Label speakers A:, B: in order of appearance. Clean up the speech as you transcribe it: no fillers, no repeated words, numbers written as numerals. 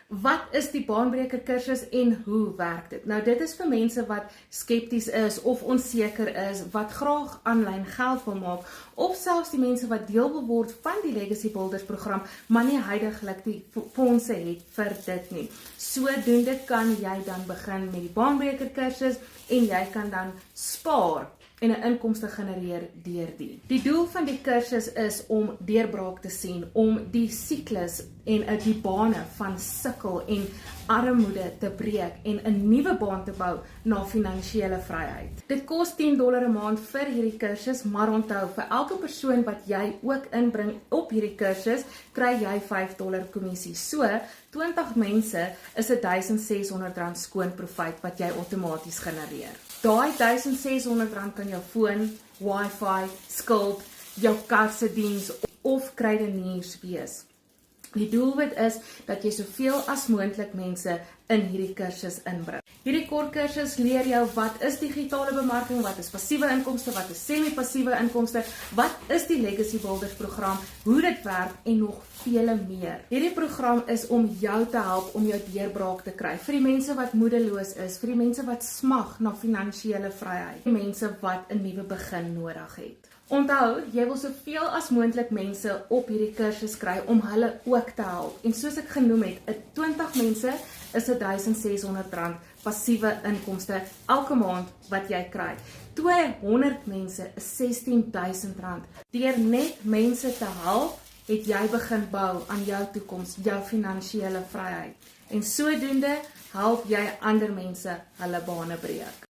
A: Wat is die baanbreker kursus en hoe werk dit? Nou dit is vir mense wat skepties is of onseker is, wat graag aanlyn geld wil maak, of selfs die mense wat deel wil word van die Legacy Builders program, maar nie huidiglik die fondse het vir dit nie. Sodoende kan jy dan begin met die baanbreker kursus en jy kan dan spaar en 'n inkomste genereer deur die. Die doel van die kursus is om deurbraak te sien, om die siklus en die bane van sukkel en armoede te breek en 'n nuwe baan te bou na finansiële vryheid. Dit kos $10 'n maand vir hierdie kursus, maar onthou, vir elke persoon wat jy ook inbring op hierdie kursus, kry jy $5 kommissie. So, 20 mense is R1,600 skoon profijt wat jy outomaties genereer. Daai R1,600 kan jou foon, wifi, skuld, jou kasse diens of kruideniers wees. Die doelwit is dat jy soveel as moontlik mense in hierdie kursus inbring. Hierdie kort kursus leer jou wat is digitale bemarking, wat is passiewe inkomste, wat is semi-passiewe inkomste, wat is die Legacy Builders program, hoe dit werk en nog vele meer. Hierdie program is om jou te help om jou deurbraak te kry, vir die mense wat moedeloos is, vir die mense wat smag na finansiële vryheid, die mense wat 'n nuwe begin nodig het. Onthou, jy wil soveel as moontlik mense op hierdie kursus kry om hulle ook te help. En soos ek genoem het, 20 mense is R1,600 passiewe inkomste elke maand wat jy kry. 200 mense is R16,000. Deur net mense te help, het jy begin bou aan jou toekoms, jou finansiële vryheid. En sodoende help jy ander mense hulle bane breek.